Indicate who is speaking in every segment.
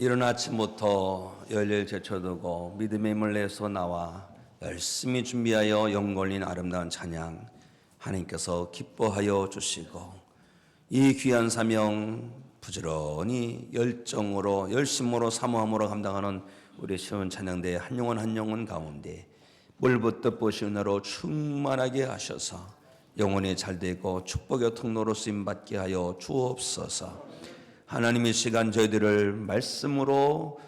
Speaker 1: 이른 아침부터 열일 제쳐두고 믿음의 힘을 내서 나와 열심히 준비하여 영걸린 아름다운 찬양 하나님께서 기뻐하여 주시고 이 귀한 사명 부지런히 열정으로 열심으로 사모함으로 감당하는 우리 시온 찬양대의 한 영혼 한 영혼 가운데 물붓듯 보시 은혜로 충만하게 하셔서 영혼이 잘되고 축복의 통로로 쓰임받게 하여 주옵소서. 하나님의 시간 저희들을 말씀으로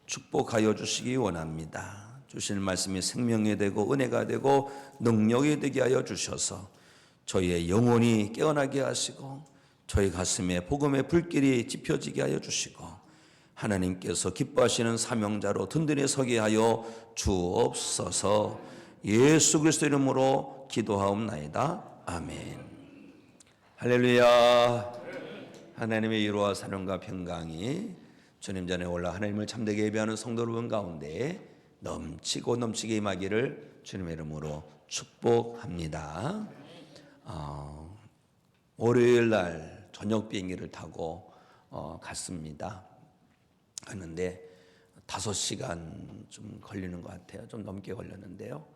Speaker 1: 축복하여 주시기 원합니다. 주시는 말씀이 생명이 되고 은혜가 되고 능력이 되게 하여 주셔서 저희의 영혼이 깨어나게 하시고 저희 가슴에 복음의 불길이 지펴지게 하여 주시고 하나님께서 기뻐하시는 사명자로 든든히 서게 하여 주옵소서. 예수 그리스도 이름으로 기도하옵나이다. 아멘. 할렐루야. 하나님의 위로와 사랑과 평강이 주님 전에 올라 하나님을 참되게 예배하는 성도 여러분 가운데 넘치고 넘치게 임하기를 주님의 이름으로 축복합니다. 월요일 날 저녁 비행기를 타고 갔습니다. 갔는데 5시간 좀 걸리는 것 같아요. 좀 넘게 걸렸는데요.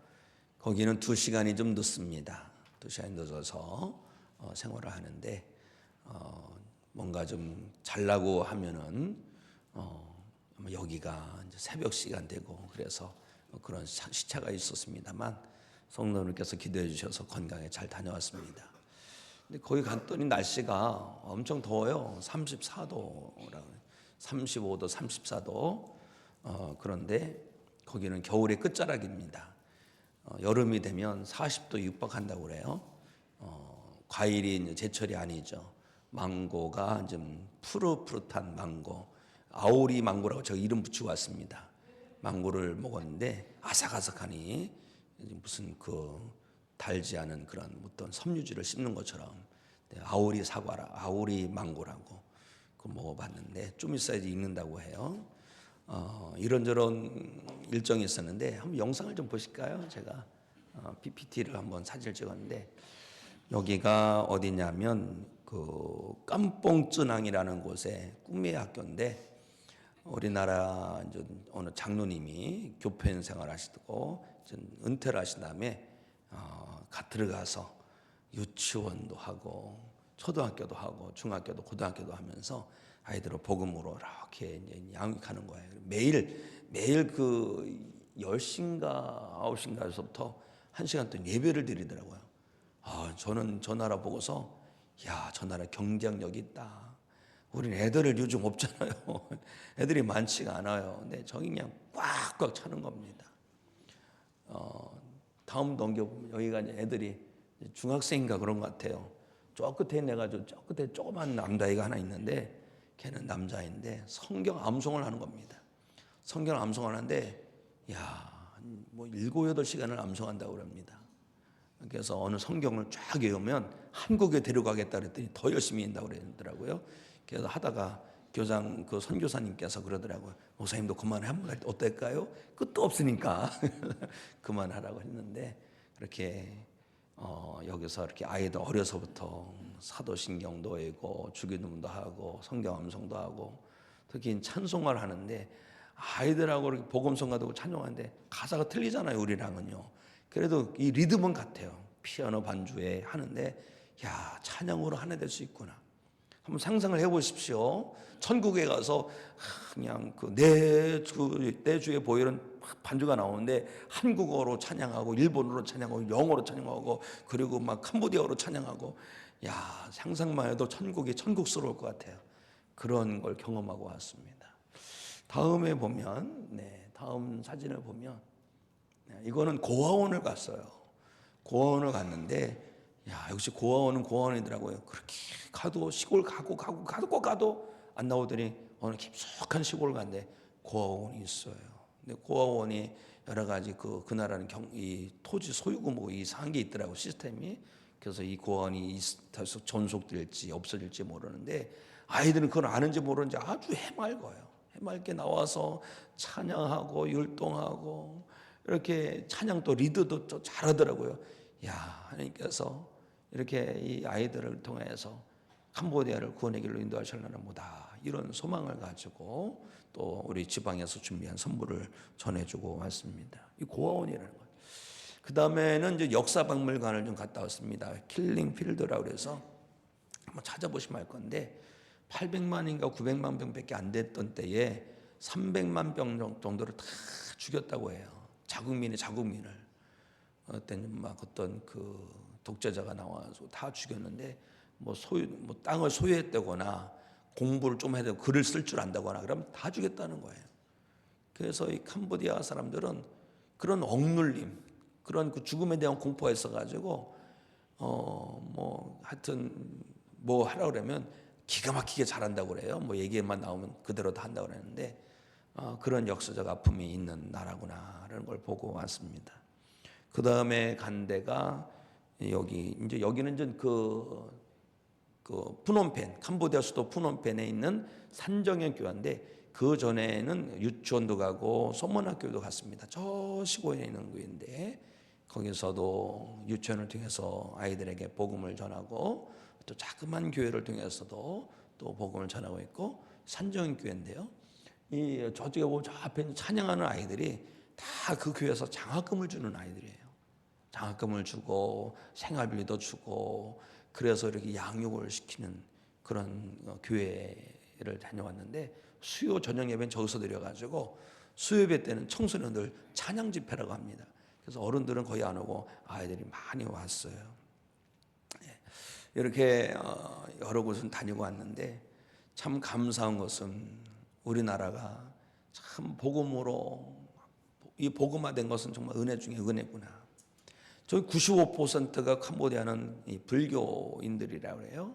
Speaker 1: 거기는 2시간이 좀 늦습니다. 2시간이 늦어서 생활을 하는데 뭔가 좀 잘라고 하면은 여기가 이제 새벽 시간 되고 그래서 그런 시차가 있었습니다만 성도님께서 기도해 주셔서 건강에 잘 다녀왔습니다. 근데 거기 갔더니 날씨가 엄청 더워요. 34도라고 35도, 34도. 그런데 거기는 겨울의 끝자락입니다. 여름이 되면 40도 육박한다고 그래요. 과일이 이제 제철이 아니죠. 망고가 좀 푸릇푸릇한 망고, 아오리 망고라고 제가 이름 붙이고 왔습니다. 망고를 먹었는데 아삭아삭하니 무슨 달지 않은 그런 어떤 섬유질을 씹는 것처럼 아오리 사과라, 아오리 망고라고 그거 먹어봤는데 좀 있어야지 익는다고 해요. 이런저런 일정이 있었는데 한번 영상을 좀 보실까요? 제가 PPT를 한번 사진을 찍었는데 여기가 어디냐면 깜뽕쯔낭이라는 곳에 꿈의 학교인데 우리나라 이제 어느 장로님이 교편 생활하시고 은퇴를 하신 다음에 들어가서 유치원도 하고 초등학교도 하고 중학교도 고등학교도 하면서 아이들을 복음으로 이렇게 이제 양육하는 거예요. 매일 10시인가 9시인가에서부터 1시간 동안 예배를 드리더라고요. 저는 저 나라 보고서 저 나라 경쟁력이 있다. 우린 애들을 요즘 없잖아요. 애들이 많지가 않아요. 근데 저기 그냥 꽉꽉 차는 겁니다. 다음 넘겨보면 여기가 이제 애들이 중학생인가 그런 것 같아요. 저 끝에 내가지고 저 끝에 조그만 남자아이가 하나 있는데 걔는 남자인데 성경 암송을 하는 겁니다. 성경 암송을 하는데 뭐 7, 8시간을 암송한다고 그럽니다. 그래서 어느 성경을 쫙 외우면 한국에 데려가겠다 그랬더니 더 열심히 한다고 그러더라고요. 그래서 하다가 교장 선교사님께서 그러더라고요. 목사님도 그만하면 어떨까요? 끝도 없으니까 그만하라고 했는데 그렇게 여기서 이렇게 아이들 어려서부터 사도신경도 외우고 주기도문도 하고 성경 암송도 하고 특히 찬송을 하는데 아이들하고 이렇게 복음성가도 찬송하는데 가사가 틀리잖아요. 우리랑은요. 그래도 이 리듬은 같아요. 피아노 반주에 하는데 찬양으로 하나 될 수 있구나. 한번 상상을 해보십시오. 천국에 가서 그냥 내 주에 보이는 반주가 나오는데 한국어로 찬양하고 일본어로 찬양하고 영어로 찬양하고 그리고 막 캄보디아어로 찬양하고 상상만 해도 천국이 천국스러울 것 같아요. 그런 걸 경험하고 왔습니다. 다음에 보면 다음 사진을 보면 이거는 고아원을 갔어요. 고아원을 갔는데 역시 고아원은 고아원이더라고요. 그렇게 가도 시골 가도 안 나오더니 어느 깊숙한 시골 갔는데 고아원이 있어요. 근데 고아원이 여러 가지 그 나라는 이 토지 소유고 뭐 이상한 게 있더라고 시스템이. 그래서 이 고아원이 다시 전속될지 없어질지 모르는데 아이들은 그걸 아는지 모르는지 아주 해맑어요. 해맑게 나와서 찬양하고 율동하고 이렇게 찬양도 리드도 또 잘하더라고요. 하나님께서 이렇게 이 아이들을 통해서 캄보디아를 구원의 길로 인도하실려나 보다, 이런 소망을 가지고 또 우리 지방에서 준비한 선물을 전해주고 왔습니다. 이 고아원이라는 거예요. 그 다음에는 이제 역사박물관을 좀 갔다 왔습니다. 킬링 필드라고 그래서 한번 찾아보시면 알 건데 800만인가 900만 병밖에 안 됐던 때에 300만 병 정도를 다 죽였다고 해요. 자국민을 어떤 그 독재자가 나와서 다 죽였는데 뭐 땅을 소유했다거나 공부를 좀 해도 글을 쓸 줄 안다거나 그러면 다 죽였다는 거예요. 그래서 이 캄보디아 사람들은 그런 억눌림, 그런 그 죽음에 대한 공포가 있어가지고 하여튼 뭐 하라고 그러면 기가 막히게 잘한다고 그래요. 뭐 얘기만 나오면 그대로 다 한다고 그랬는데 그런 역사적 아픔이 있는 나라구나라는 걸 보고 왔습니다. 그 다음에 간 데가 여기는 이제 그 푸놈펜, 캄보디아 수도 푸놈펜에 있는 산정현 교회인데 그 전에는 유치원도 가고 소문학교도 갔습니다. 저 시골에 있는 교회인데 거기서도 유치원을 통해서 아이들에게 복음을 전하고 또 자그만 교회를 통해서도 또 복음을 전하고 있고 산정현 교회인데요. 이 저쪽에 보면 저 앞에 있는 찬양하는 아이들이 다 그 교회에서 장학금을 주는 아이들이에요. 장학금을 주고 생활비도 주고 그래서 이렇게 양육을 시키는 그런 교회를 다녀왔는데 수요 저녁 예배는 저기서 드려가지고 수요 예배 때는 청소년들 찬양 집회라고 합니다. 그래서 어른들은 거의 안 오고 아이들이 많이 왔어요. 이렇게 여러 곳을 다니고 왔는데 참 감사한 것은 우리나라가 참 복음으로 이 복음화된 것은 정말 은혜 중에 은혜구나. 저희 95%가 캄보디아는 이 불교인들이라고 해요.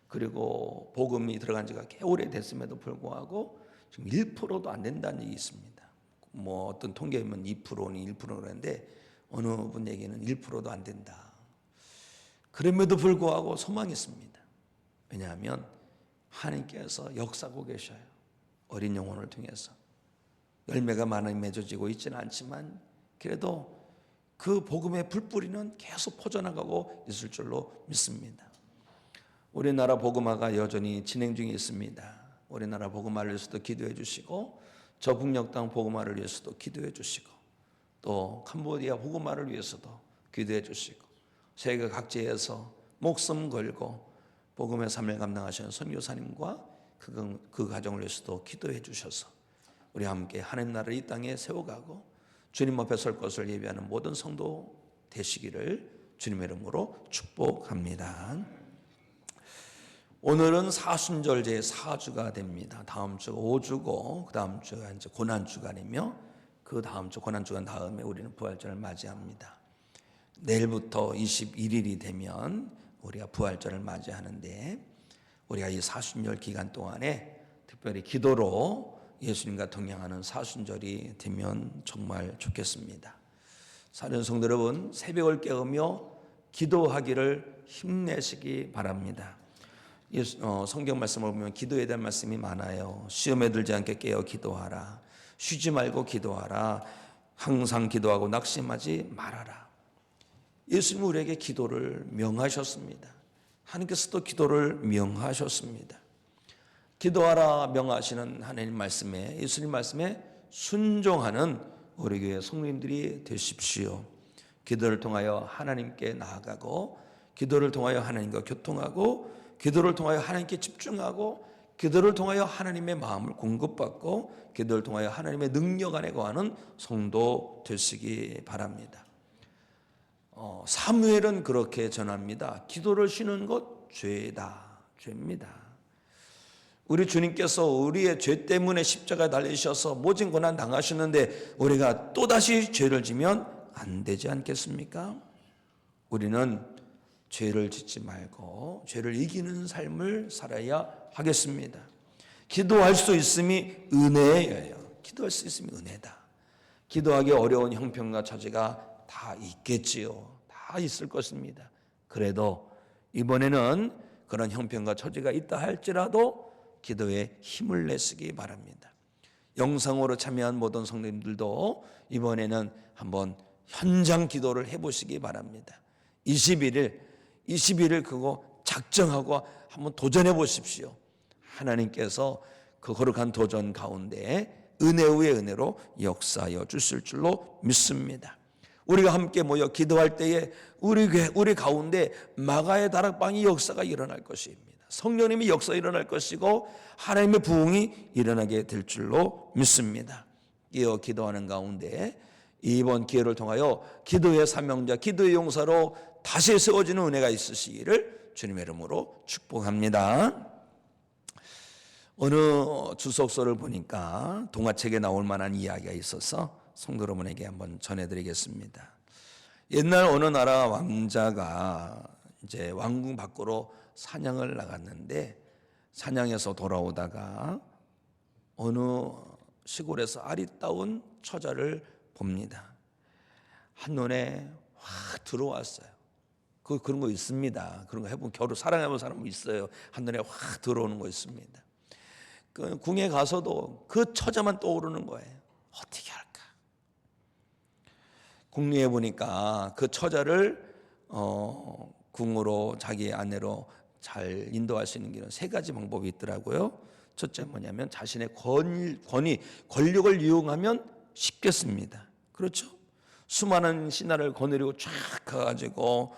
Speaker 1: 그리고 복음이 들어간 지가 꽤 오래됐음에도 불구하고 지금 1%도 안 된다는 얘기 있습니다. 뭐 어떤 통계면 2%니 1% 그러는데 어느 분 얘기는 1%도 안 된다. 그럼에도 불구하고 소망이 있습니다. 왜냐하면 하나님께서 역사하고 계셔요. 어린 영혼을 통해서. 열매가 많이 맺어지고 있지는 않지만 그래도 그 복음의 불뿌리는 계속 퍼져나가고 있을 줄로 믿습니다. 우리나라 복음화가 여전히 진행 중에 있습니다. 우리나라 복음화를 위해서도 기도해 주시고 저 북녘 땅 복음화를 위해서도 기도해 주시고 또 캄보디아 복음화를 위해서도 기도해 주시고 세계 각지에서 목숨 걸고 복음의 삶을 감당하시는 선교사님과 그 가정을 위해서도 기도해 주셔서 우리 함께 하나님 나라를 이 땅에 세워가고 주님 앞에 설 것을 예비하는 모든 성도 되시기를 주님의 이름으로 축복합니다. 오늘은 사순절 제4주가 됩니다. 다음 주가 5주고 그 다음 주가 이제 고난주간이며 그 다음 주 고난주간 다음에 우리는 부활절을 맞이합니다. 내일부터 21일이 되면 우리가 부활절을 맞이하는데 우리가 이 사순절 기간 동안에 특별히 기도로 예수님과 동행하는 사순절이 되면 정말 좋겠습니다. 사는 성도 여러분, 새벽을 깨우며 기도하기를 힘내시기 바랍니다. 성경 말씀을 보면 기도에 대한 말씀이 많아요. 시험에 들지 않게 깨어 기도하라. 쉬지 말고 기도하라. 항상 기도하고 낙심하지 말아라. 예수님은 우리에게 기도를 명하셨습니다. 하나님께서도 기도를 명하셨습니다. 기도하라 명하시는 하나님 말씀에 예수님 말씀에 순종하는 우리 교회 성도님들이 되십시오. 기도를 통하여 하나님께 나아가고 기도를 통하여 하나님과 교통하고 기도를 통하여 하나님께 집중하고 기도를 통하여 하나님의 마음을 공급받고 기도를 통하여 하나님의 능력 안에 거하는 성도 되시기 바랍니다. 사무엘은 그렇게 전합니다. 기도를 쉬는 것 죄다. 죄입니다. 우리 주님께서 우리의 죄 때문에 십자가에 달리셔서 모진 고난 당하셨는데 우리가 또다시 죄를 지면 안 되지 않겠습니까? 우리는 죄를 짓지 말고 죄를 이기는 삶을 살아야 하겠습니다. 기도할 수 있음이 은혜예요. 기도할 수 있음이 은혜다. 기도하기 어려운 형편과 처지가 다 있겠지요. 다 있을 것입니다. 그래도 이번에는 그런 형편과 처지가 있다 할지라도 기도에 힘을 내시기 바랍니다. 영상으로 참여한 모든 성도님들도 이번에는 한번 현장 기도를 해보시기 바랍니다. 21일 그거 작정하고 한번 도전해 보십시오. 하나님께서 그 거룩한 도전 가운데 은혜 위에 은혜로 역사하여 주실 줄로 믿습니다. 우리가 함께 모여 기도할 때에 우리 가운데 마가의 다락방이 역사가 일어날 것입니다. 성령님이 역사 일어날 것이고 하나님의 부흥이 일어나게 될 줄로 믿습니다. 이어 기도하는 가운데 이번 기회를 통하여 기도의 사명자, 기도의 용사로 다시 세워지는 은혜가 있으시기를 주님의 이름으로 축복합니다. 어느 주석서를 보니까 동화책에 나올 만한 이야기가 있어서 성도 여러분에게 한번 전해드리겠습니다. 옛날 어느 나라 왕자가 이제 왕궁 밖으로 사냥을 나갔는데 사냥에서 돌아오다가 어느 시골에서 아리따운 처자를 봅니다. 한눈에 확 들어왔어요. 그런 거 있습니다. 그런 거 해보면 겨루 사랑해본 사람은 있어요. 한눈에 확 들어오는 거 있습니다. 그 궁에 가서도 그 처자만 떠오르는 거예요. 어떻게 할까? 궁리에 보니까 그 처자를 궁으로 자기 아내로 잘 인도할 수 있는 길은 세 가지 방법이 있더라고요. 첫째 뭐냐면 자신의 권력을 이용하면 쉽게 씁니다. 그렇죠? 수많은 신하를 거느리고 쫙 가가지고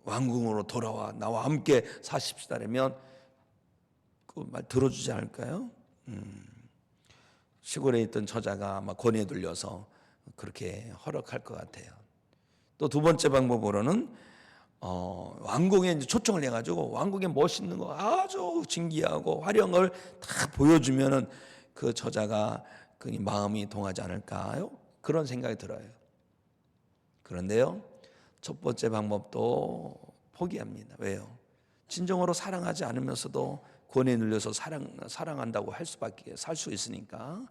Speaker 1: 왕궁으로 돌아와 나와 함께 사십시다라면 그 말 들어주지 않을까요? 시골에 있던 처자가 아마 권위에 눌려서 그렇게 허락할 것 같아요. 또 두 번째 방법으로는 왕궁에 이제 초청을 해가지고 왕궁에 멋있는 거 아주 진기하고 화려한 걸 다 보여주면은 그 처자가 그 마음이 동하지 않을까요? 그런 생각이 들어요. 그런데요, 첫 번째 방법도 포기합니다. 왜요? 진정으로 사랑하지 않으면서도 권위에 눌려서 사랑한다고 할 수밖에 살 수 있으니까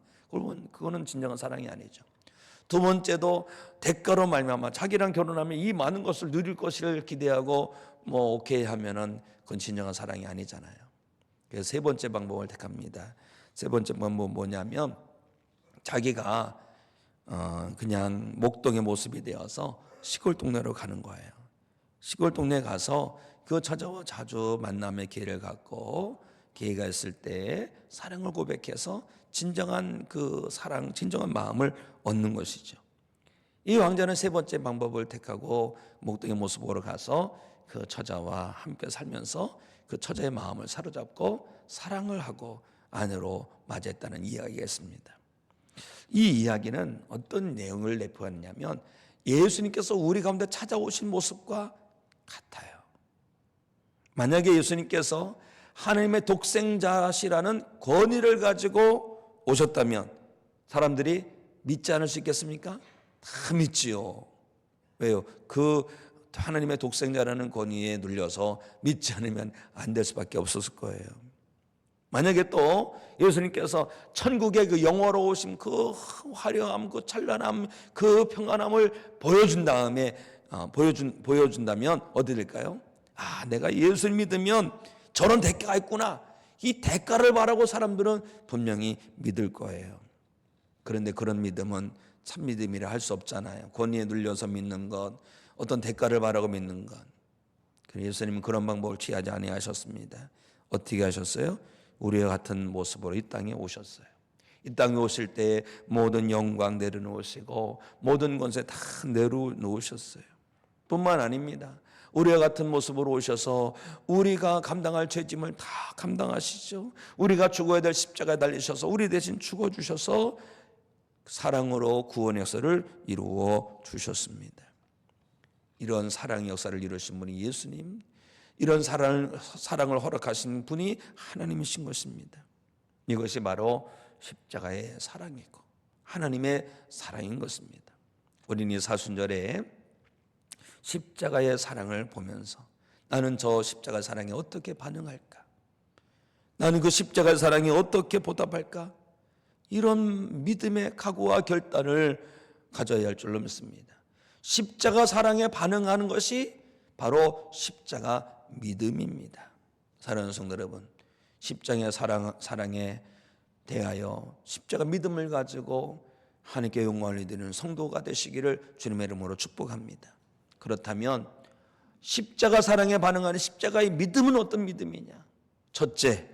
Speaker 1: 그거는 진정한 사랑이 아니죠. 두 번째도 대가로 말미암아 자기랑 결혼하면 이 많은 것을 누릴 것을 기대하고 뭐 오케이 하면은 그건 진정한 사랑이 아니잖아요. 그래서 세 번째 방법을 택합니다. 세 번째 방법은 뭐냐면 자기가 그냥 목동의 모습이 되어서 시골 동네로 가는 거예요. 시골 동네에 가서 그 처자와 자주 만남의 기회를 갖고 기회가 있을 때 사랑을 고백해서 진정한 그 사랑, 진정한 마음을 얻는 것이죠. 이 왕자는 세 번째 방법을 택하고 목동의 모습으로 가서 그 처자와 함께 살면서 그 처자의 마음을 사로잡고 사랑을 하고 아내로 맞이했다는 이야기가 있습니다. 이 이야기는 어떤 내용을 내포하느냐면 예수님께서 우리 가운데 찾아오신 모습과 같아요. 만약에 예수님께서 하나님의 독생자시라는 권위를 가지고 오셨다면 사람들이 믿지 않을 수 있겠습니까? 다 믿지요. 왜요? 그 하나님의 독생자라는 권위에 눌려서 믿지 않으면 안 될 수밖에 없었을 거예요. 만약에 또 예수님께서 천국의 그 영화로우심, 그 화려함, 그 찬란함, 그 평안함을 보여준다면 어디 될까요? 아, 내가 예수를 믿으면 저런 대가가 있구나. 이 대가를 바라고 사람들은 분명히 믿을 거예요. 그런데 그런 믿음은 참 믿음이라 할 수 없잖아요. 권위에 눌려서 믿는 것, 어떤 대가를 바라고 믿는 것. 그래서 예수님은 그런 방법을 취하지 아니하셨습니다. 어떻게 하셨어요? 우리와 같은 모습으로 이 땅에 오셨어요. 이 땅에 오실 때 모든 영광 내려놓으시고 모든 권세 다 내려놓으셨어요. 뿐만 아닙니다. 우리와 같은 모습으로 오셔서 우리가 감당할 죄짐을 다 감당하시죠. 우리가 죽어야 될 십자가에 달리셔서 우리 대신 죽어주셔서 사랑으로 구원의 역사를 이루어 주셨습니다. 이런 사랑의 역사를 이루신 분이 예수님, 이런 사랑을 허락하신 분이 하나님이신 것입니다. 이것이 바로 십자가의 사랑이고 하나님의 사랑인 것입니다. 우리는 이 사순절에 십자가의 사랑을 보면서 나는 저 십자가 사랑에 어떻게 반응할까? 나는 그 십자가 사랑에 어떻게 보답할까? 이런 믿음의 각오와 결단을 가져야 할 줄로 믿습니다. 십자가 사랑에 반응하는 것이 바로 십자가 믿음입니다. 사랑하는 성도 여러분, 십자가의 사랑에 대하여 십자가 믿음을 가지고 하나님께 영광을 드리는 성도가 되시기를 주님의 이름으로 축복합니다. 그렇다면 십자가 사랑에 반응하는 십자가의 믿음은 어떤 믿음이냐? 첫째,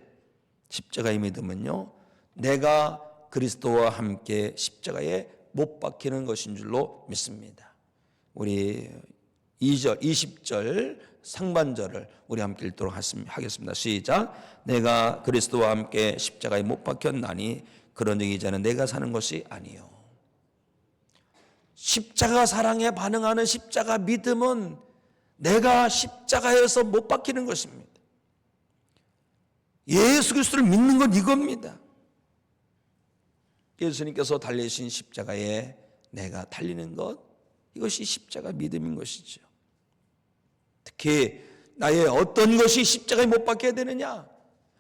Speaker 1: 십자가의 믿음은요, 내가 그리스도와 함께 십자가에 못 박히는 것인 줄로 믿습니다. 우리 2절, 20절 상반절을 우리 함께 읽도록 하겠습니다. 시작. 내가 그리스도와 함께 십자가에 못 박혔나니 그런즉 이제는 내가 사는 것이 아니요. 십자가 사랑에 반응하는 십자가 믿음은 내가 십자가에서 못 박히는 것입니다. 예수 그리스도를 믿는 건 이겁니다. 예수님께서 달리신 십자가에 내가 달리는 것, 이것이 십자가 믿음인 것이죠. 특히 나의 어떤 것이 십자가에 못 박혀야 되느냐?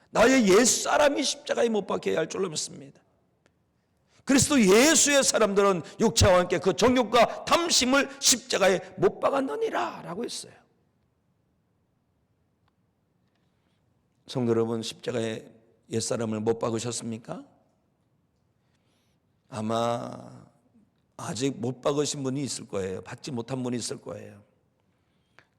Speaker 1: 나의 옛사람이 십자가에 못 박혀야 할 줄로 믿습니다. 그리스도 예수의 사람들은 육체와 함께 그 정욕과 탐심을 십자가에 못 박았느니라 라고 했어요. 성도 여러분, 십자가에 옛사람을 못 박으셨습니까? 아마 아직 못 박으신 분이 있을 거예요. 받지 못한 분이 있을 거예요.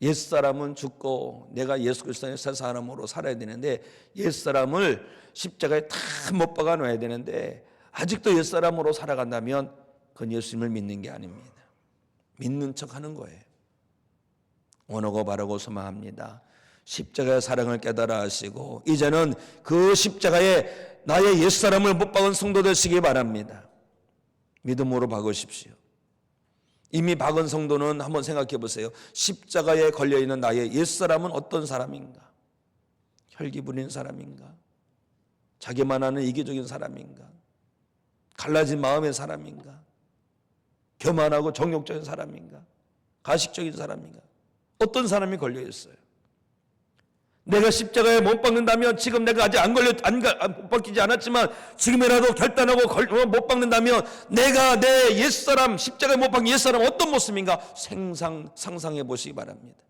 Speaker 1: 옛사람은 죽고 내가 예수 그리스도의 새 사람으로 살아야 되는데 옛사람을 십자가에 다 못 박아 놔야 되는데 아직도 옛사람으로 살아간다면 그건 예수님을 믿는 게 아닙니다. 믿는 척하는 거예요. 원하고 바라고 소망합니다. 십자가의 사랑을 깨달아 하시고 이제는 그 십자가에 나의 옛사람을 못 박은 성도 되시기 바랍니다. 믿음으로 박으십시오. 이미 박은 성도는 한번 생각해 보세요. 십자가에 걸려있는 나의 옛사람은 어떤 사람인가? 혈기 부리는 사람인가? 자기만 아는 이기적인 사람인가? 갈라진 마음의 사람인가? 교만하고 정욕적인 사람인가? 가식적인 사람인가? 어떤 사람이 걸려있어요? 내가 십자가에 못 박는다면 지금 내가 아직 못 박히지 않았지만 지금이라도 결단하고 못 박는다면 내가 내 옛사람 십자가에 못 박힌 옛사람 어떤 모습인가 상상해 보시기 바랍니다.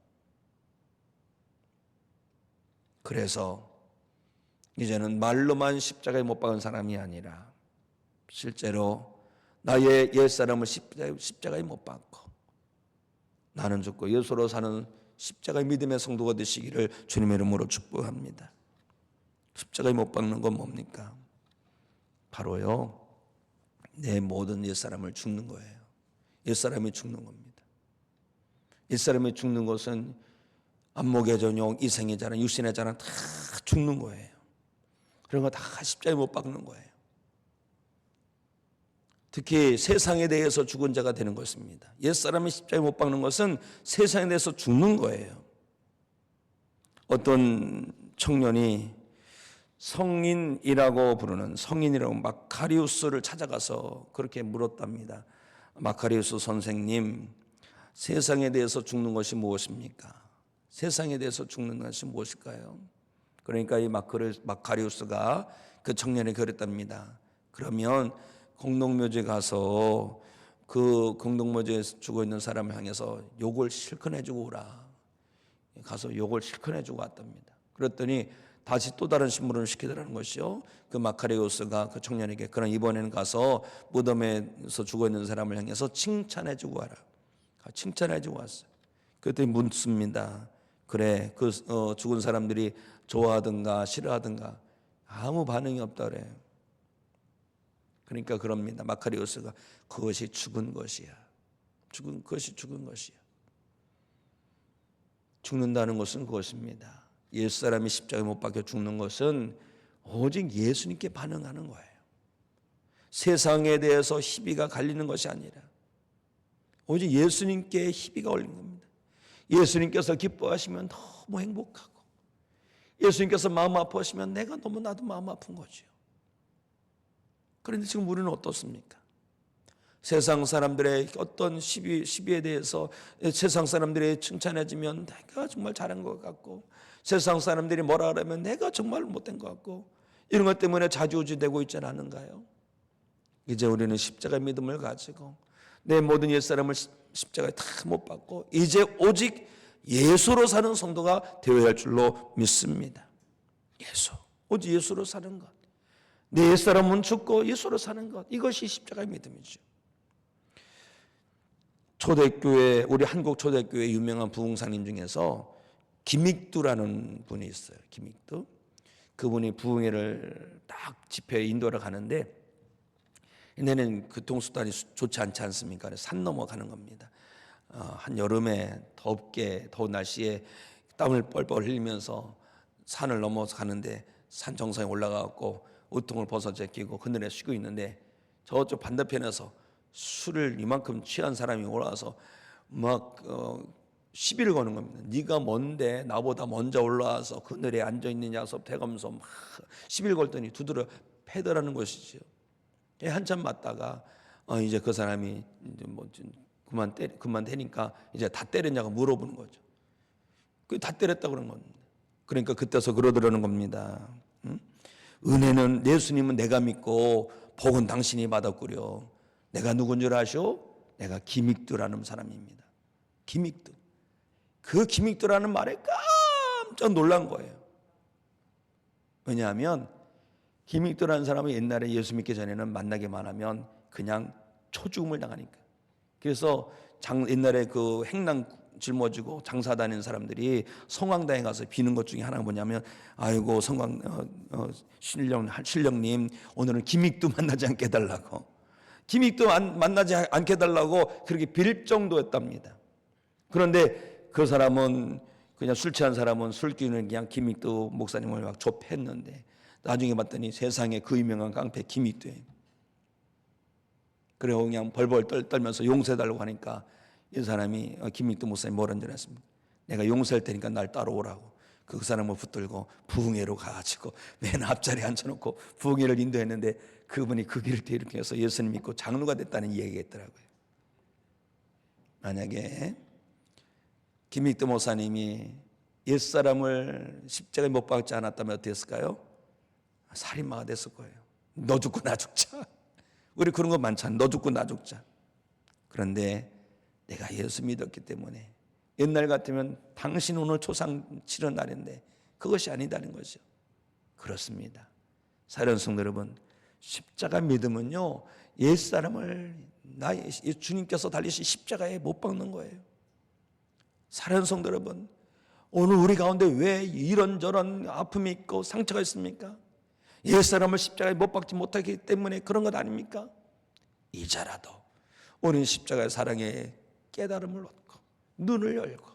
Speaker 1: 그래서 이제는 말로만 십자가에 못 박은 사람이 아니라 실제로 나의 옛사람을 십자가에 못 박고 나는 죽고 예수로 사는 십자가의 믿음의 성도가 되시기를 주님의 이름으로 축복합니다. 십자가에 못 박는 건 뭡니까? 바로요, 내 모든 옛사람을 죽는 거예요. 옛사람이 죽는 겁니다. 옛사람이 죽는 것은 안목의 전용, 이생의 자랑, 육신의 자랑 다 죽는 거예요. 그런 거 다 십자가에 못 박는 거예요. 특히 세상에 대해서 죽은 자가 되는 것입니다. 옛사람이 십자가에 못 박는 것은 세상에 대해서 죽는 거예요. 어떤 청년이 성인이라고 부르는 성인이라고 마카리우스를 찾아가서 그렇게 물었답니다. 마카리우스 선생님, 세상에 대해서 죽는 것이 무엇입니까? 세상에 대해서 죽는 것이 무엇일까요? 그러니까 이 마카리우스가 그 청년에게 그랬답니다. 그러면 공동묘지에 가서 그 공동묘지에 죽어 있는 사람을 향해서 욕을 실컷 해주고 오라. 가서 욕을 실컷 해주고 왔답니다. 그랬더니 다시 또 다른 신문을 시키더라는 것이요. 그 마카리우스가 그 청년에게 그럼 이번에는 가서 무덤에서 죽어 있는 사람을 향해서 칭찬해주고 와라. 칭찬해주고 왔어요. 그랬더니 묻습니다. 그래, 그 죽은 사람들이 좋아하든가 싫어하든가 아무 반응이 없다 그래요. 그러니까 그럽니다. 마카리우스가 그것이 죽은 것이야. 그것이 죽은 것이야. 죽는다는 것은 그것입니다. 옛사람이 십자가에 못 박혀 죽는 것은 오직 예수님께 반응하는 거예요. 세상에 대해서 희비가 갈리는 것이 아니라 오직 예수님께 희비가 올린 겁니다. 예수님께서 기뻐하시면 너무 행복하고 예수님께서 마음 아파하시면 나도 마음 아픈 거죠. 그런데 지금 우리는 어떻습니까? 세상 사람들의 어떤 시비에 대해서 세상 사람들이 칭찬해주면 내가 정말 잘한 것 같고 세상 사람들이 뭐라 그러면 내가 정말 못된 것 같고 이런 것 때문에 자주우지되고 있지 않은가요? 이제 우리는 십자가의 믿음을 가지고 내 모든 옛사람을 십자가에 다 못 박고 이제 오직 예수로 사는 성도가 되어야 할 줄로 믿습니다. 예수, 오직 예수로 사는 것. 내 옛사람은 죽고 예수로 사는 것. 이것이 십자가의 믿음이죠. 초대교회, 우리 한국 초대교회 유명한 부흥사님 중에서 김익두라는 분이 있어요. 김익두. 그분이 부흥회를 딱 집회에 인도를 가는데, 이내는 교통수단이 좋지 않지 않습니까? 산 넘어가는 겁니다. 한 여름에 더운 날씨에 땀을 뻘뻘 흘리면서 산을 넘어가는데, 산 정상에 올라가고 우통을 벗어 제끼고 그늘에 쉬고 있는데, 저쪽 반대편에서 술을 이만큼 취한 사람이 올라와서 막 시비를 거는 겁니다. 네가 뭔데 나보다 먼저 올라와서 그늘에 앉아있느냐서 대검서 막 시비를 걸더니 두드려 패더라는 것이죠. 한참 맞다가 이제 그 사람이 이제 뭐 그만 때니까 이제 다 때렸냐고 물어보는 거죠. 그 다 때렸다 그런 겁니다. 그러니까 그때서 그러더라는 겁니다. 은혜는 예수님은 내가 믿고 복은 당신이 받았구려. 내가 누군 줄 아시오? 내가 김익두라는 사람입니다. 김익두. 그 김익두라는 말에 깜짝 놀란 거예요. 왜냐하면 김익두라는 사람은 옛날에 예수 믿기 전에는 만나기만 하면 그냥 초죽음을 당하니까. 그래서 옛날에 그 행랑 짊어지고 장사 다니는 사람들이 성황당에 가서 비는 것 중에 하나가 뭐냐면, 아이고 신령님 오늘은 김익두 만나지 않게 해달라고, 김익두 만나지 않게 해달라고 그렇게 빌 정도였답니다. 그런데 그 사람은 그냥 술 취한 사람은 술기운을 그냥 김익두 목사님을 막 좁혔는데, 나중에 봤더니 세상에 그 유명한 깡패 김익두예요. 그래서 그냥 벌벌 떨면서 용서해달라고 하니까 이 사람이 김익두 목사님 뭐라는 줄 아십니까? 내가 용서할 테니까 날 따라오라고. 그 사람을 붙들고 부흥회로 가가지고 맨 앞자리에 앉혀놓고 부흥회를 인도했는데, 그분이 그 길을 뒤이렇게해서 예수님 믿고 장로가 됐다는 이야기가 있더라고요. 만약에 김익두 목사님이 옛사람을 십자가에 못 박지 않았다면 어땠을까요? 살인마가 됐을 거예요. 너 죽고 나 죽자. 우리 그런 거 많잖아. 너 죽고 나 죽자. 그런데 내가 예수 믿었기 때문에, 옛날 같으면 당신 오늘 초상 치른 날인데 그것이 아니다는 거죠. 그렇습니다. 사랑하는 성도 여러분, 십자가 믿음은요, 옛사람을 주님께서 달리신 십자가에 못 박는 거예요. 사랑하는 성도 여러분, 오늘 우리 가운데 왜 이런저런 아픔이 있고 상처가 있습니까? 옛사람을 십자가에 못 박지 못하기 때문에 그런 것 아닙니까? 이제라도 우리는 십자가의 사랑에 깨달음을 얻고 눈을 열고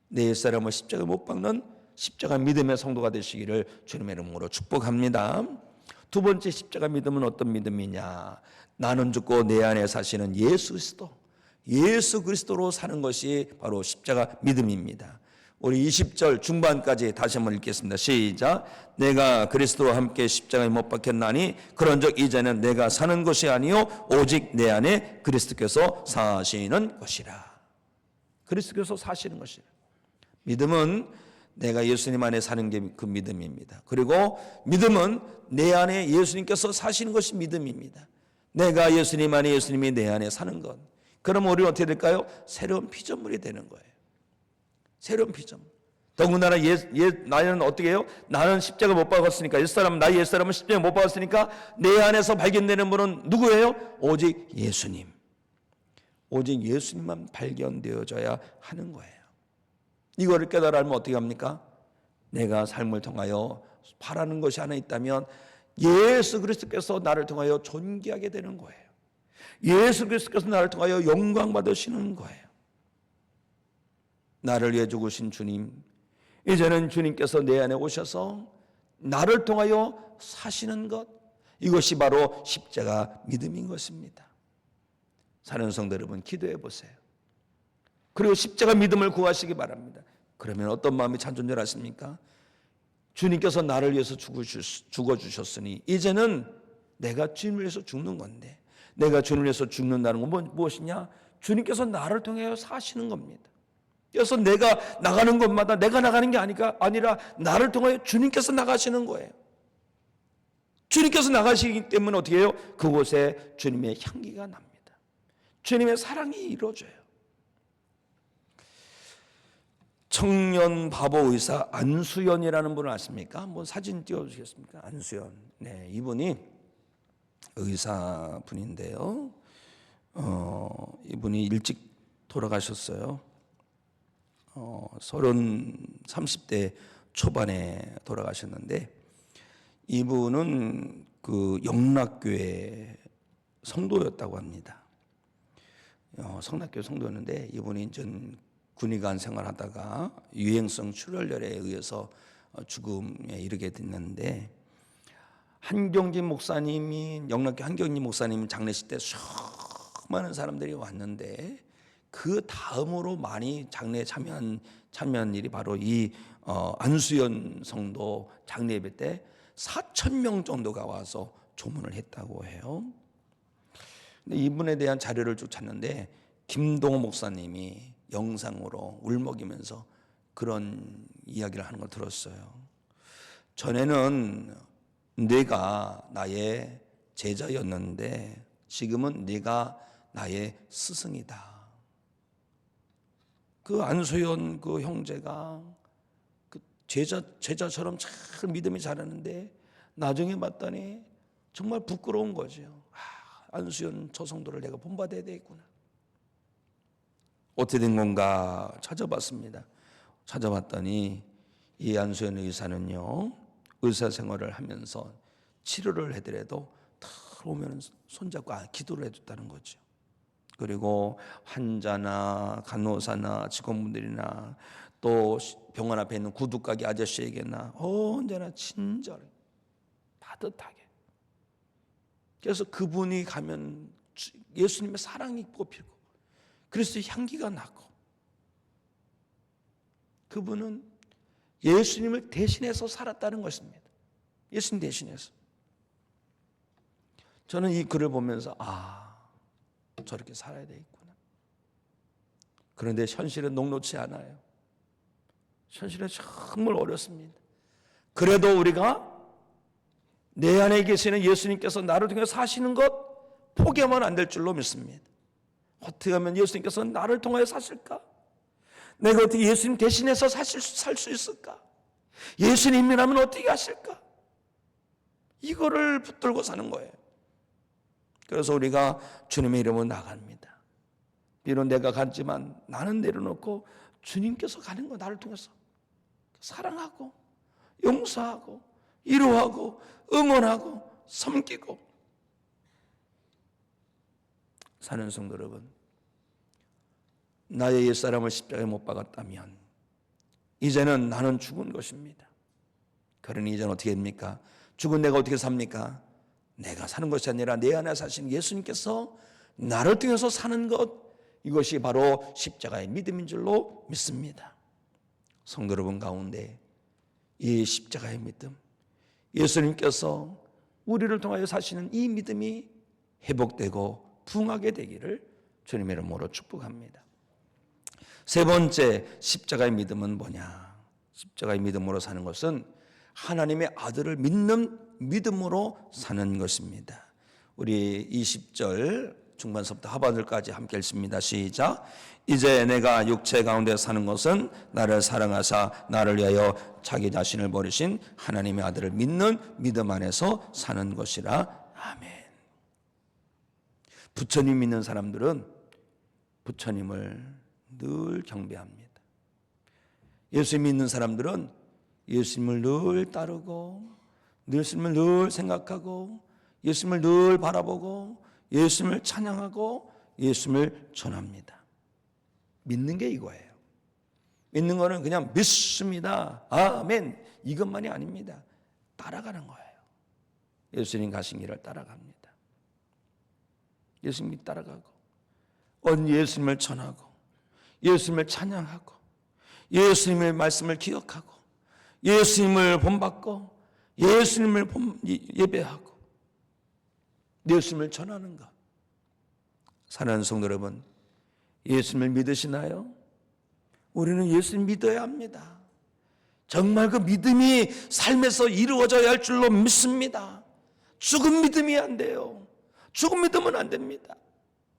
Speaker 1: 내 옛사람을 십자가에 못 박는 십자가 믿음의 성도가 되시기를 주님의 이름으로 축복합니다. 두 번째 십자가 믿음은 어떤 믿음이냐? 나는 죽고 내 안에 사시는 예수 그리스도로 사는 것이 바로 십자가 믿음입니다. 우리 20절 중반까지 다시 한번 읽겠습니다. 시작. 내가 그리스도와 함께 십자가에 못 박혔나니 그런즉 이제는 내가 사는 것이 아니요 오직 내 안에 그리스도께서 사시는 것이라. 그리스도께서 사시는 것이라. 믿음은 내가 예수님 안에 사는 게 그 믿음입니다. 그리고 믿음은 내 안에 예수님께서 사시는 것이 믿음입니다. 내가 예수님 안에, 예수님이 내 안에 사는 것. 그럼 우리는 어떻게 될까요? 새로운 피조물이 되는 거예요. 새로운 피조물. 더군다나 나는 어떻게 해요? 나는 십자가 못 박았으니까, 나의 옛사람은 십자가 못 박았으니까 내 안에서 발견되는 분은 누구예요? 오직 예수님. 오직 예수님만 발견되어져야 하는 거예요. 이거를 깨달아 알면 어떻게 합니까? 내가 삶을 통하여 바라는 것이 하나 있다면 예수 그리스도께서 나를 통하여 존귀하게 되는 거예요. 예수 그리스도께서 나를 통하여 영광 받으시는 거예요. 나를 위해 죽으신 주님, 이제는 주님께서 내 안에 오셔서 나를 통하여 사시는 것, 이것이 바로 십자가 믿음인 것입니다. 사랑하는 성도 여러분, 기도해 보세요. 그리고 십자가 믿음을 구하시기 바랍니다. 그러면 어떤 마음이 찬존 줄 아십니까? 주님께서 나를 위해서 죽어주셨으니 이제는 내가 주님을 위해서 죽는 건데, 내가 주님을 위해서 죽는다는 건 무엇이냐? 주님께서 나를 통해 사시는 겁니다. 그래서 내가 나가는 곳마다 내가 나가는 게 아니라 나를 통해 주님께서 나가시는 거예요. 주님께서 나가시기 때문에 어떻게 해요? 그곳에 주님의 향기가 납니다. 주님의 사랑이 이루어져요. 청년 바보 의사 안수연이라는 분을 아십니까? 한번 사진 띄워주시겠습니까? 안수연. 네, 이분이 의사분인데요. 이분이 일찍 돌아가셨어요. 30대 초반에 돌아가셨는데, 이분은 그 영락교회 성도였다고 합니다. 성락교회 성도였는데, 이분이 전 군의관 생활하다가 유행성 출혈열에 의해서 죽음에 이르게 됐는데, 한경진 목사님이, 영락교회 한경진 목사님 장례식 때 수많은 사람들이 왔는데, 그 다음으로 많이 장례에 참여한 일이 바로 이 안수연 성도 장례 예배 때 4,000명 정도가 와서 조문을 했다고 해요. 근데 이분에 대한 자료를 쭉 찾는데, 김동호 목사님이 영상으로 울먹이면서 그런 이야기를 하는 걸 들었어요. 전에는 네가 나의 제자였는데 지금은 네가 나의 스승이다. 그 안소연 그 형제가 그 제자처럼 참 믿음이 잘하는데 나중에 봤더니 정말 부끄러운 거죠. 안수연 저 성도를 내가 본받아야 되겠구나. 어떻게 된 건가 찾아봤습니다. 찾아봤더니 이 안수연 의사는요, 의사 생활을 하면서 치료를 해더라도 들어오면 손잡고 기도를 해줬다는 거죠. 그리고 환자나 간호사나 직원분들이나 또 병원 앞에 있는 구두가게 아저씨에게나 언제나 친절히 따뜻하게. 그래서 그분이 가면 예수님의 사랑이 뽑히고 그리스도의 향기가 나고, 그분은 예수님을 대신해서 살았다는 것입니다. 예수님 대신해서. 저는 이 글을 보면서 저렇게 살아야 되겠구나. 그런데 현실은 녹록지 않아요. 현실은 정말 어렵습니다. 그래도 우리가 내 안에 계시는 예수님께서 나를 통해 사시는 것 포기하면 안 될 줄로 믿습니다. 어떻게 하면 예수님께서 나를 통하여 사실까? 내가 어떻게 예수님 대신해서 살 수 있을까? 예수님이라면 어떻게 하실까? 이거를 붙들고 사는 거예요. 그래서 우리가 주님의 이름으로 나갑니다. 비록 내가 갔지만 나는 내려놓고 주님께서 가는 거, 나를 통해서 사랑하고 용서하고 위로하고 응원하고 섬기고 사는 성도 여러분, 나의 옛사람을 십자가에 못 박았다면 이제는 나는 죽은 것입니다. 그러니 이제는 어떻게 됩니까? 죽은 내가 어떻게 삽니까? 내가 사는 것이 아니라 내 안에 사시는 예수님께서 나를 통해서 사는 것, 이것이 바로 십자가의 믿음인 줄로 믿습니다. 성도 여러분 가운데 이 십자가의 믿음, 예수님께서 우리를 통하여 사시는 이 믿음이 회복되고 부흥하게 되기를 주님의 이름으로 축복합니다. 세 번째 십자가의 믿음은 뭐냐? 십자가의 믿음으로 사는 것은 하나님의 아들을 믿는 믿음으로 사는 것입니다. 우리 20절 중반서부터 하반절까지 함께 읽습니다. 시작. 이제 내가 육체 가운데 사는 것은 나를 사랑하사 나를 위하여 자기 자신을 버리신 하나님의 아들을 믿는 믿음 안에서 사는 것이라. 아멘. 부처님 믿는 사람들은 부처님을 늘 경배합니다. 예수 믿는 사람들은 예수님을 늘 따르고 예수님을 늘 생각하고 예수님을 늘 바라보고 예수님을 찬양하고 예수님을 전합니다. 믿는 게 이거예요. 믿는 거는 그냥 믿습니다, 아멘, 이것만이 아닙니다. 따라가는 거예요. 예수님 가신 길을 따라갑니다. 예수님이 따라가고 예수님을 전하고 예수님을 찬양하고 예수님의 말씀을 기억하고 예수님을 본받고 예수님을 예배하고 예수님을 전하는 것. 사랑하는 성도 여러분, 예수님을 믿으시나요? 우리는 예수님 믿어야 합니다. 정말 그 믿음이 삶에서 이루어져야 할 줄로 믿습니다. 죽은 믿음이 안 돼요. 죽은 믿음은 안 됩니다.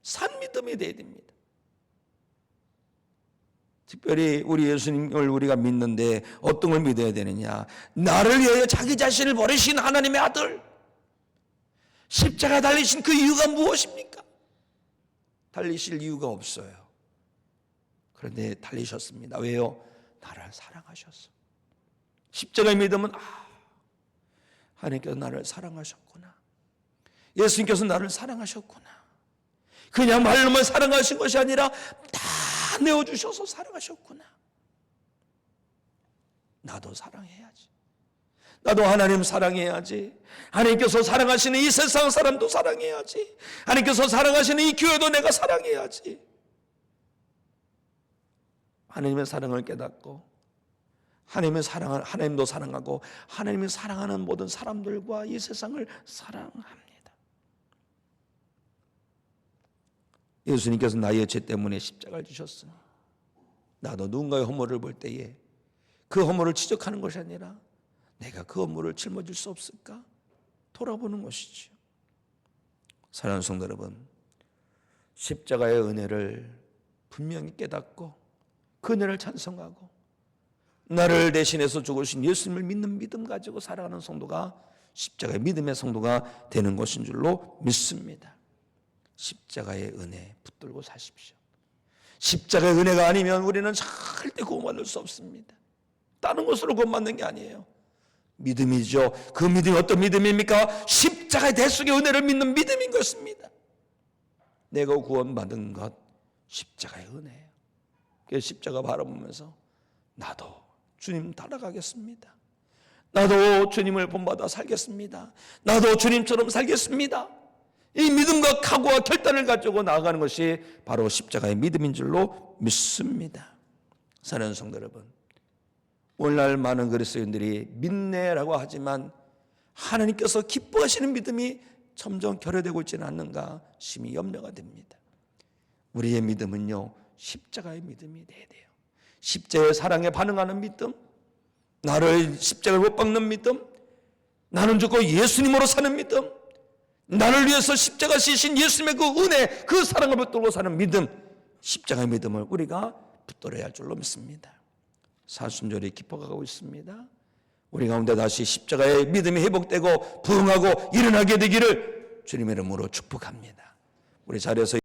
Speaker 1: 산 믿음이 돼야 됩니다. 특별히 우리 예수님을 우리가 믿는데 어떤 걸 믿어야 되느냐? 나를 위하여 자기 자신을 버리신 하나님의 아들, 십자가 달리신 그 이유가 무엇입니까? 달리실 이유가 없어요. 그런데 달리셨습니다. 왜요? 나를 사랑하셨어. 십자가의 믿음은 하나님께서 나를 사랑하셨구나. 예수님께서 나를 사랑하셨구나. 그냥 말로만 사랑하신 것이 아니라 다 내어주셔서 사랑하셨구나. 나도 사랑해야지. 나도 하나님 사랑해야지. 하나님께서 사랑하시는 이 세상 사람도 사랑해야지. 하나님께서 사랑하시는 이 교회도 내가 사랑해야지. 하나님의 사랑을 깨닫고 하나님도 사랑하고 하나님이 사랑하는 모든 사람들과 이 세상을 사랑합니다. 예수님께서 나의 죄 때문에 십자가를 지셨으니 나도 누군가의 허물을 볼 때에 그 허물을 지적하는 것이 아니라 내가 그 허물을 짊어질 수 없을까? 돌아보는 것이죠. 사랑하는 성도 여러분, 십자가의 은혜를 분명히 깨닫고 그 은혜를 찬송하고 나를 대신해서 죽으신 예수님을 믿는 믿음 가지고 살아가는 성도가 십자가의 믿음의 성도가 되는 것인 줄로 믿습니다. 십자가의 은혜 붙들고 사십시오. 십자가의 은혜가 아니면 우리는 절대 구원받을 수 없습니다. 다른 것으로 구원받는 게 아니에요. 믿음이죠. 그 믿음이 어떤 믿음입니까? 십자가의 대속의 은혜를 믿는 믿음인 것입니다. 내가 구원받은 것 십자가의 은혜예요. 그래서 십자가 바라보면서 나도 주님 따라가겠습니다. 나도 주님을 본받아 살겠습니다. 나도 주님처럼 살겠습니다. 이 믿음과 각오와 결단을 가지고 나아가는 것이 바로 십자가의 믿음인 줄로 믿습니다. 사랑하는 성도 여러분, 오늘날 많은 그리스도인들이 믿네라고 하지만 하나님께서 기뻐하시는 믿음이 점점 결여되고 있지는 않는가 심히 염려가 됩니다. 우리의 믿음은요, 십자가의 믿음이 돼야 돼요. 십자가의 사랑에 반응하는 믿음, 나를 십자가에 못 박는 믿음, 나는 죽고 예수님으로 사는 믿음, 나를 위해서 십자가 지신 예수님의 그 은혜, 그 사랑을 붙들고 사는 믿음, 십자가의 믿음을 우리가 붙들어야 할 줄로 믿습니다. 사순절이 깊어가고 있습니다. 우리 가운데 다시 십자가의 믿음이 회복되고 부흥하고 일어나게 되기를 주님의 이름으로 축복합니다. 우리 자리에서